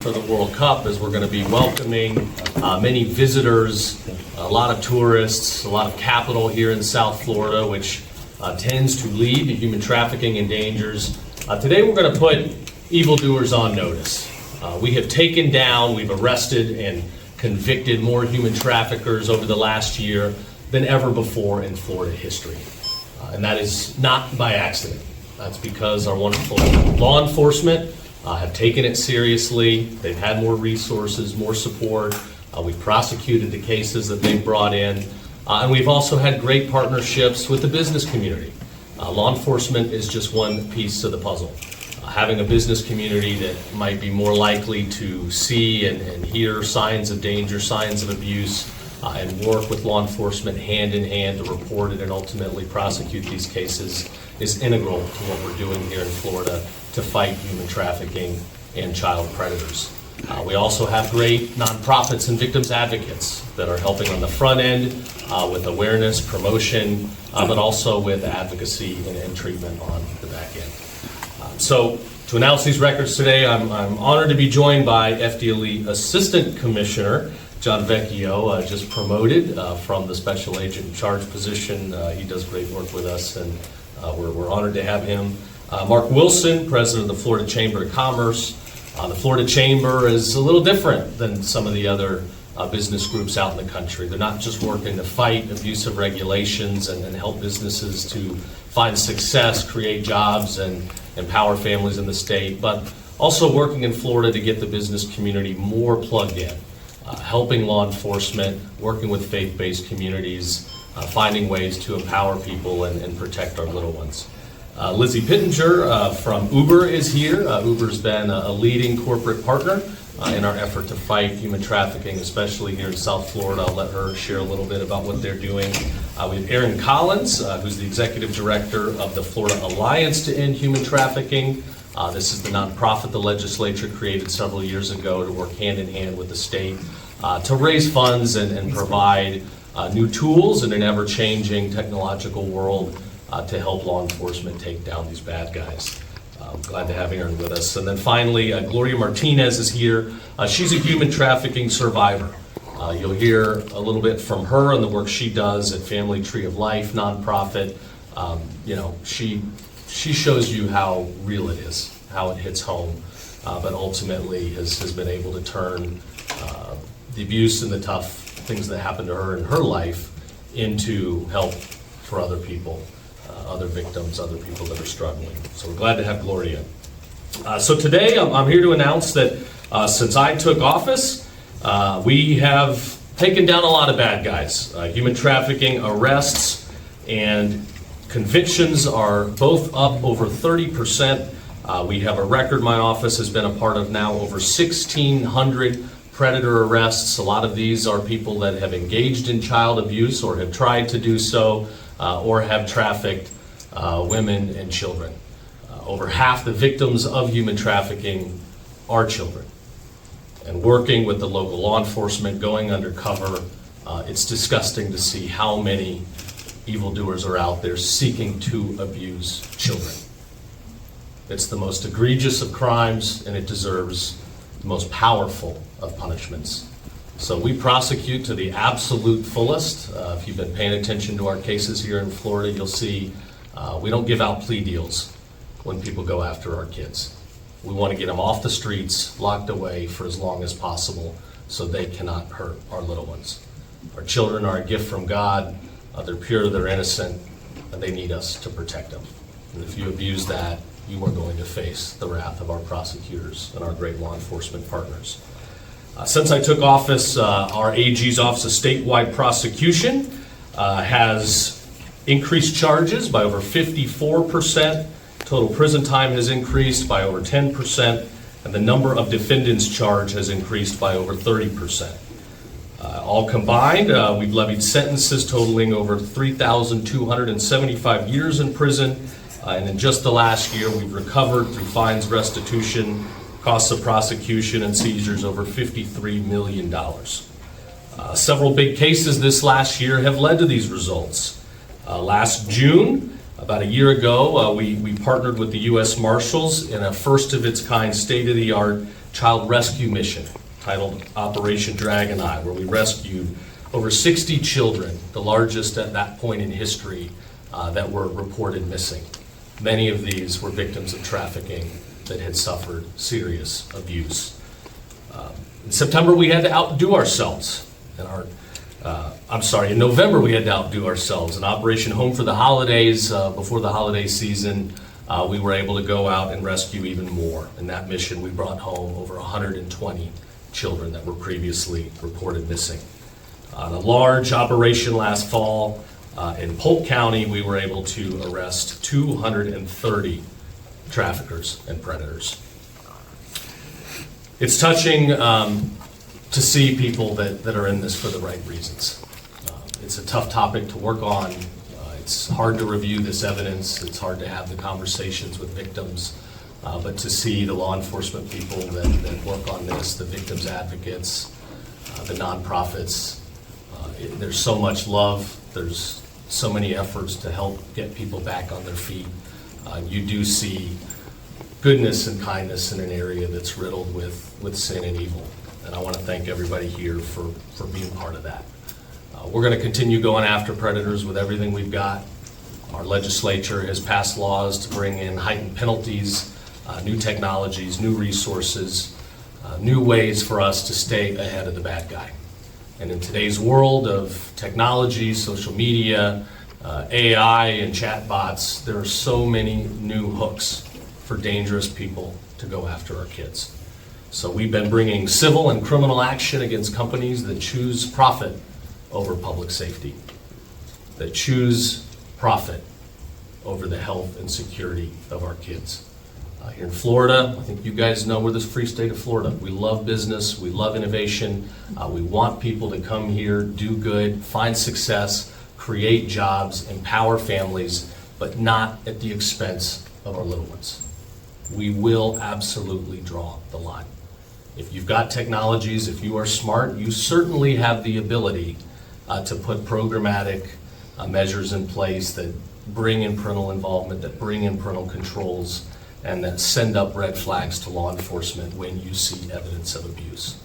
For the World Cup, as we're going to be welcoming many visitors, a lot of tourists, a lot of capital here in South Florida, which tends to lead to human trafficking and dangers. Today we're going to put evildoers on notice. We have taken down, we've arrested and convicted more human traffickers over the last year than ever before in Florida history. And that is not by accident. That's because our wonderful law enforcement have taken it seriously. They've had more resources, more support. We've prosecuted the cases that they've brought in. And we've also had great partnerships with the business community. Law enforcement is just one piece of the puzzle. Having a business community that might be more likely to see and hear signs of danger, signs of abuse, and work with law enforcement hand in hand to report it and ultimately prosecute these cases is integral to what we're doing here in Florida to fight human trafficking and child predators. We also have great nonprofits and victims advocates that are helping on the front end with awareness, promotion, but also with advocacy and treatment on the back end. So to announce these records today, I'm honored to be joined by FDLE Assistant Commissioner John Vecchio, just promoted from the Special Agent in Charge position. He does great work with us, and we're honored to have him. Mark Wilson, President of the Florida Chamber of Commerce. The Florida Chamber is a little different than some of the other business groups out in the country. They're not just working to fight abusive regulations and help businesses to find success, create jobs, and empower families in the state, but also working in Florida to get the business community more plugged in. Helping law enforcement, working with faith-based communities, finding ways to empower people and protect our little ones. Lizzie Pittenger from Uber is here. Uber's been a leading corporate partner in our effort to fight human trafficking, especially here in South Florida. I'll let her share a little bit about what they're doing. We have Aaron Collins, who's the Executive Director of the Florida Alliance to End Human Trafficking. This is the nonprofit the legislature created several years ago to work hand in hand with the state to raise funds and provide new tools in an ever-changing technological world to help law enforcement take down these bad guys. I'm glad to have Aaron with us. And then finally, Gloria Martinez is here. She's a human trafficking survivor. You'll hear a little bit from her and the work she does at Family Tree of Life nonprofit. She shows you how real it is, how it hits home, but ultimately has been able to turn the abuse and the tough things that happened to her in her life into help for other people, other victims, other people that are struggling. So we're glad to have Gloria. So today I'm here to announce that since I took office, we have taken down a lot of bad guys. Human trafficking arrests and convictions are both up over 30%. We have a record my office has been a part of now, over 1,600 predator arrests. A lot of these are people that have engaged in child abuse or have tried to do so or have trafficked women and children. Over half the victims of human trafficking are children. And working with the local law enforcement, going undercover, it's disgusting to see how many evildoers are out there seeking to abuse children. It's the most egregious of crimes, and it deserves the most powerful of punishments. So we prosecute to the absolute fullest. If you've been paying attention to our cases here in Florida, you'll see we don't give out plea deals when people go after our kids. We want to get them off the streets, locked away for as long as possible so they cannot hurt our little ones. Our children are a gift from God. They're pure, they're innocent, and they need us to protect them. And if you abuse that, you are going to face the wrath of our prosecutors and our great law enforcement partners. Since I took office, our AG's Office of Statewide Prosecution has increased charges by over 54%. Total prison time has increased by over 10%, and the number of defendants charged has increased by over 30%. All combined, we've levied sentences totaling over 3,275 years in prison, and in just the last year, we've recovered through fines, restitution, costs of prosecution, and seizures over $53 million. Several big cases this last year have led to these results. Last June, about a year ago, we partnered with the U.S. Marshals in a first-of-its-kind, state-of-the-art child rescue mission titled Operation Dragon Eye, where we rescued over 60 children, the largest at that point in history, that were reported missing. Many of these were victims of trafficking that had suffered serious abuse. In September, we had to outdo ourselves. In November, we had to outdo ourselves. In Operation Home for the Holidays, before the holiday season, we were able to go out and rescue even more. In that mission, we brought home over 120 children that were previously reported missing. On a large operation last fall in Polk County, we were able to arrest 230 traffickers and predators. It's touching to see people that are in this for the right reasons. It's a tough topic to work on. It's hard to review this evidence. It's hard to have the conversations with victims. But to see the law enforcement people that work on this, the victims advocates, the nonprofits, there's so much love. There's so many efforts to help get people back on their feet. You do see goodness and kindness in an area that's riddled with sin and evil. And I want to thank everybody here for being part of that. We're going to continue going after predators with everything we've got. Our legislature has passed laws to bring in heightened penalties, new technologies, new resources, new ways for us to stay ahead of the bad guy. And in today's world of technology, social media, AI, and chatbots, there are so many new hooks for dangerous people to go after our kids. So we've been bringing civil and criminal action against companies that choose profit over public safety, that choose profit over the health and security of our kids. Here in Florida, I think you guys know we're the free state of Florida. We love business, we love innovation, we want people to come here, do good, find success, create jobs, empower families, but not at the expense of our little ones. We will absolutely draw the line. If you've got technologies, if you are smart, you certainly have the ability to put programmatic measures in place that bring in parental involvement, that bring in parental controls, and that send up red flags to law enforcement when you see evidence of abuse.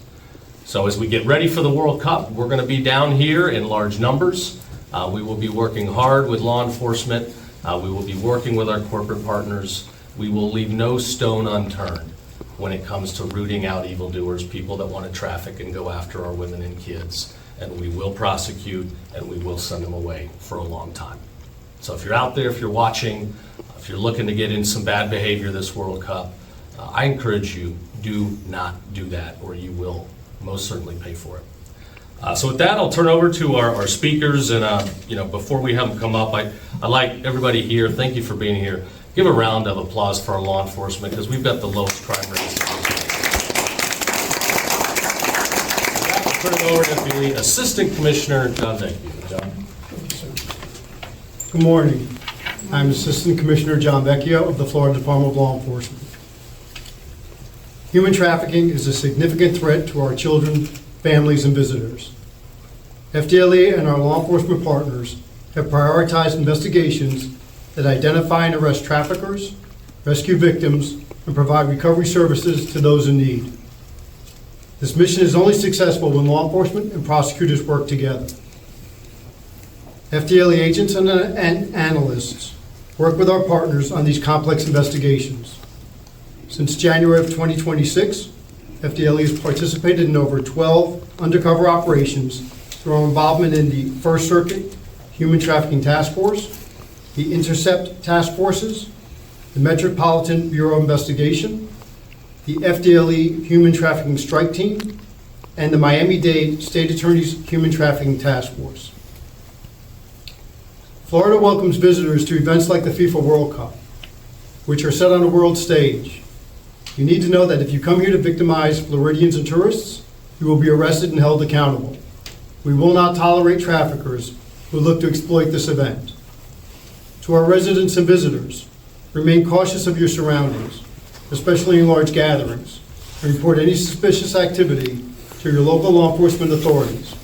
So as we get ready for the World Cup, we're going to be down here in large numbers. We will be working hard with law enforcement. We will be working with our corporate partners. We will leave no stone unturned when it comes to rooting out evildoers, people that want to traffic and go after our women and kids. And we will prosecute and we will send them away for a long time. So if you're out there, if you're watching, if you're looking to get in some bad behavior this World Cup, I encourage you, do not do that, or you will most certainly pay for it. So with that, I'll turn over to our speakers, and before we have them come up, I'd like everybody here, thank you for being here. Give a round of applause for our law enforcement, because we've got the lowest crime rates. I'll turn it over to the Assistant Commissioner, John. Thank you, John. Good morning. I'm Assistant Commissioner John Vecchio of the Florida Department of Law Enforcement. Human trafficking is a significant threat to our children, families, and visitors. FDLE and our law enforcement partners have prioritized investigations that identify and arrest traffickers, rescue victims, and provide recovery services to those in need. This mission is only successful when law enforcement and prosecutors work together. FDLE agents and analysts work with our partners on these complex investigations. Since January of 2026, FDLE has participated in over 12 undercover operations through our involvement in the First Circuit Human Trafficking Task Force, the Intercept Task Forces, the Metropolitan Bureau of Investigation, the FDLE Human Trafficking Strike Team, and the Miami-Dade State Attorney's Human Trafficking Task Force. Florida welcomes visitors to events like the FIFA World Cup, which are set on a world stage. You need to know that if you come here to victimize Floridians and tourists, you will be arrested and held accountable. We will not tolerate traffickers who look to exploit this event. To our residents and visitors, remain cautious of your surroundings, especially in large gatherings, and report any suspicious activity to your local law enforcement authorities.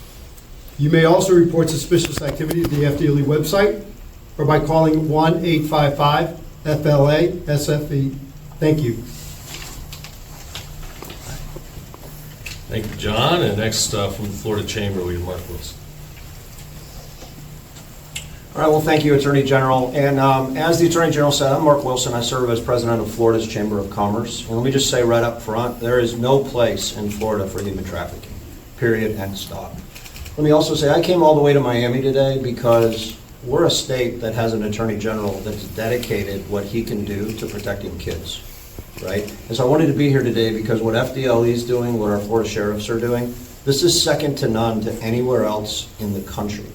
You may also report suspicious activity to the FDLE website or by calling 1-855-FLA-SFE. Thank you. Thank you, John. And next from the Florida Chamber, we have Mark Wilson. All right, well, thank you, Attorney General. And as the Attorney General said, I'm Mark Wilson. I serve as President of Florida's Chamber of Commerce. And let me just say right up front, there is no place in Florida for human trafficking, period, and stop. Let me also say I came all the way to Miami today because we're a state that has an Attorney General that's dedicated what he can do to protecting kids, right? And so I wanted to be here today because what FDLE is doing, what our Florida sheriffs are doing, this is second to none to anywhere else in the country.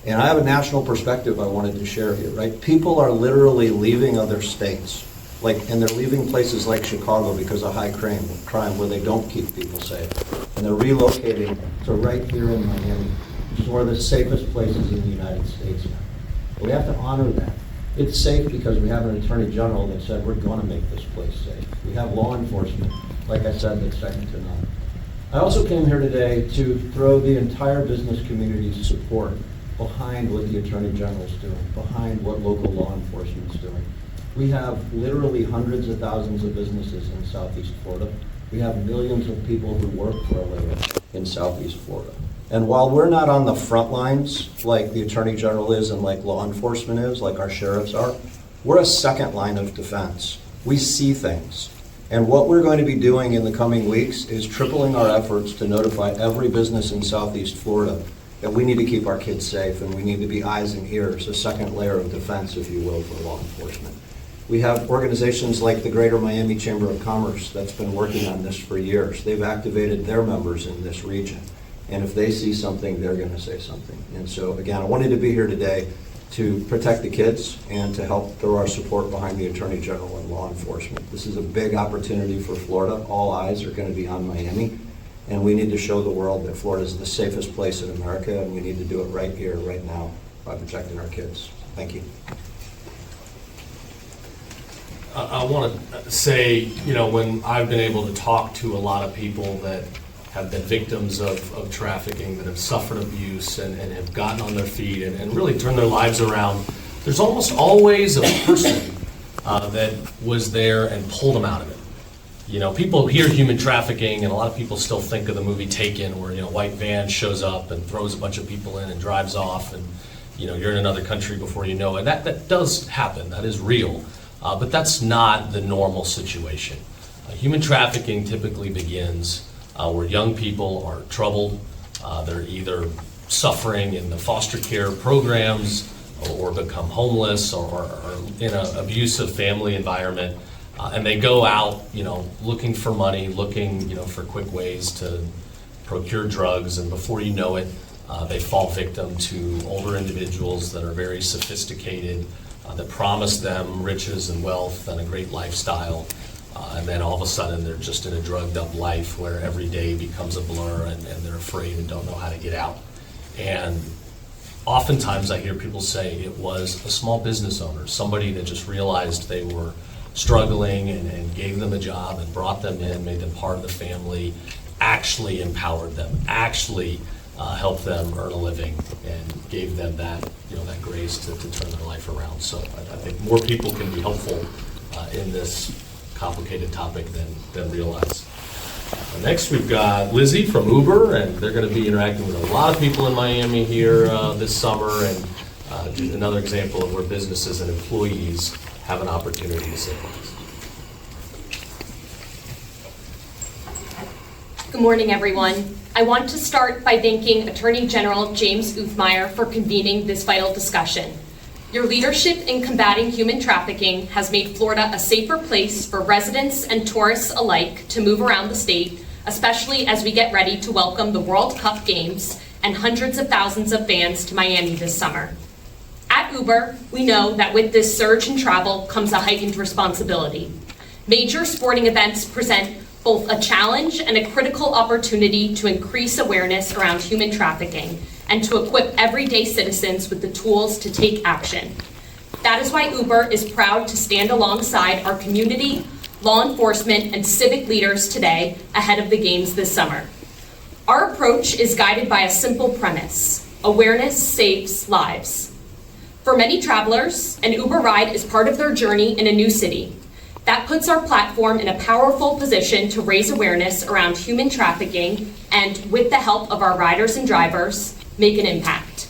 And I have a national perspective I wanted to share here, right? People are literally leaving other states, and they're leaving places like Chicago because of high crime where they don't keep people safe. And they're relocating to right here in Miami, which is one of the safest places in the United States now. But we have to honor that. It's safe because we have an Attorney General that said we're going to make this place safe. We have law enforcement, like I said, that's second to none. I also came here today to throw the entire business community's support behind what the Attorney General is doing, behind what local law enforcement is doing. We have literally hundreds of thousands of businesses in Southeast Florida. We have millions of people who work for a living in Southeast Florida. And while we're not on the front lines like the Attorney General is and like law enforcement is, like our sheriffs are, we're a second line of defense. We see things. And what we're going to be doing in the coming weeks is tripling our efforts to notify every business in Southeast Florida that we need to keep our kids safe and we need to be eyes and ears, a second layer of defense, if you will, for law enforcement. We have organizations like the Greater Miami Chamber of Commerce that's been working on this for years. They've activated their members in this region. And if they see something, they're going to say something. And so, again, I wanted to be here today to protect the kids and to help throw our support behind the Attorney General and law enforcement. This is a big opportunity for Florida. All eyes are going to be on Miami. And we need to show the world that Florida is the safest place in America, and we need to do it right here, right now, by protecting our kids. Thank you. I want to say, when I've been able to talk to a lot of people that have been victims of trafficking, that have suffered abuse and have gotten on their feet and really turned their lives around, there's almost always a person that was there and pulled them out of it. People hear human trafficking, and a lot of people still think of the movie Taken, where, white van shows up and throws a bunch of people in and drives off, and, you're in another country before you know it. That does happen. That is real. But that's not the normal situation. Human trafficking typically begins where young people are troubled. They're either suffering in the foster care programs or become homeless or in an abusive family environment. And they go out, looking for money, looking, for quick ways to procure drugs, and before you know it, they fall victim to older individuals that are very sophisticated, that promise them riches and wealth and a great lifestyle, and then all of a sudden they're just in a drugged up life where every day becomes a blur and they're afraid and don't know how to get out. And oftentimes I hear people say it was a small business owner, somebody that just realized they were struggling and gave them a job and brought them in, made them part of the family, actually empowered them, actually helped them earn a living and gave them that, that grace to turn their life around. So I think more people can be helpful in this complicated topic than realize. Next we've got Lizzie from Uber, and they're going to be interacting with a lot of people in Miami here this summer, and another example of where businesses and employees have an opportunity to save lives. Good morning, everyone. I want to start by thanking Attorney General James Uthmeyer for convening this vital discussion. Your leadership in combating human trafficking has made Florida a safer place for residents and tourists alike to move around the state, especially as we get ready to welcome the World Cup Games and hundreds of thousands of fans to Miami this summer. At Uber, we know that with this surge in travel comes a heightened responsibility. Major sporting events present both a challenge and a critical opportunity to increase awareness around human trafficking and to equip everyday citizens with the tools to take action. That is why Uber is proud to stand alongside our community, law enforcement, and civic leaders today ahead of the games this summer. Our approach is guided by a simple premise: awareness saves lives. For many travelers, an Uber ride is part of their journey in a new city. That puts our platform in a powerful position to raise awareness around human trafficking and, with the help of our riders and drivers, make an impact.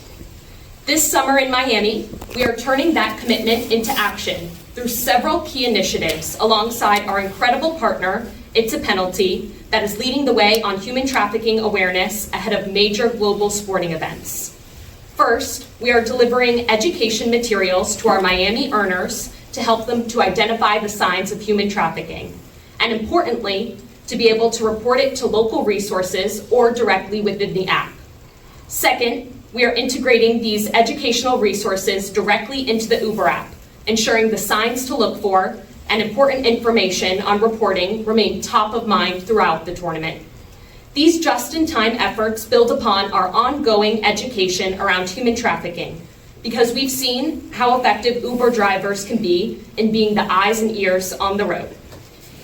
This summer in Miami, we are turning that commitment into action through several key initiatives alongside our incredible partner, It's a Penalty, that is leading the way on human trafficking awareness ahead of major global sporting events. First, we are delivering education materials to our Miami earners to help them to identify the signs of human trafficking, and importantly, to be able to report it to local resources or directly within the app. Second, we are integrating these educational resources directly into the Uber app, ensuring the signs to look for and important information on reporting remain top of mind throughout the tournament. These just-in-time efforts build upon our ongoing education around human trafficking, because we've seen how effective Uber drivers can be in being the eyes and ears on the road.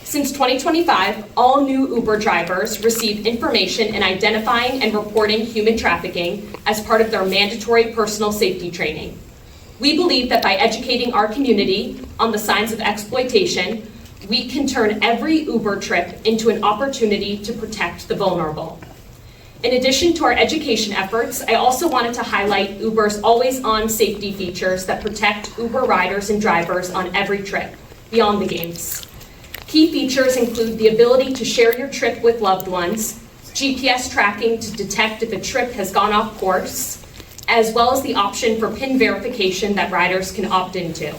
Since 2025, all new Uber drivers receive information in identifying and reporting human trafficking as part of their mandatory personal safety training. We believe that by educating our community on the signs of exploitation, we can turn every Uber trip into an opportunity to protect the vulnerable. In addition to our education efforts, I also wanted to highlight Uber's always-on safety features that protect Uber riders and drivers on every trip, beyond the games. Key features include the ability to share your trip with loved ones, GPS tracking to detect if a trip has gone off course, as well as the option for PIN verification that riders can opt into.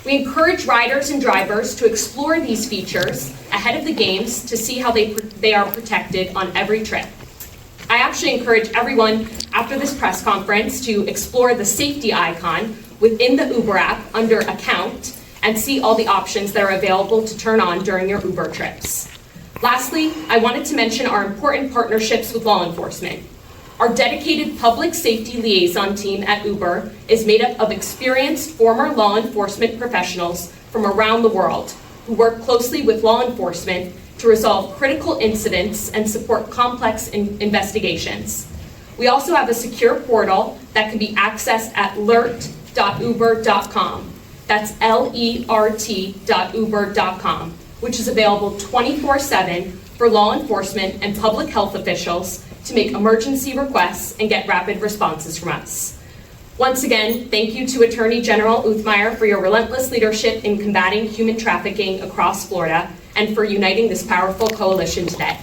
We encourage riders and drivers to explore these features ahead of the games to see how they are protected on every trip. I actually encourage everyone after this press conference to explore the safety icon within the Uber app under Account and see all the options that are available to turn on during your Uber trips. Lastly, I wanted to mention our important partnerships with law enforcement. Our dedicated public safety liaison team at Uber is made up of experienced former law enforcement professionals from around the world who work closely with law enforcement to resolve critical incidents and support complex investigations. We also have a secure portal that can be accessed at lert.uber.com. That's LERT.uber.com, which is available 24/7 for law enforcement and public health officials to make emergency requests and get rapid responses from us. Once again, thank you to Attorney General Uthmeier for your relentless leadership in combating human trafficking across Florida and for uniting this powerful coalition today.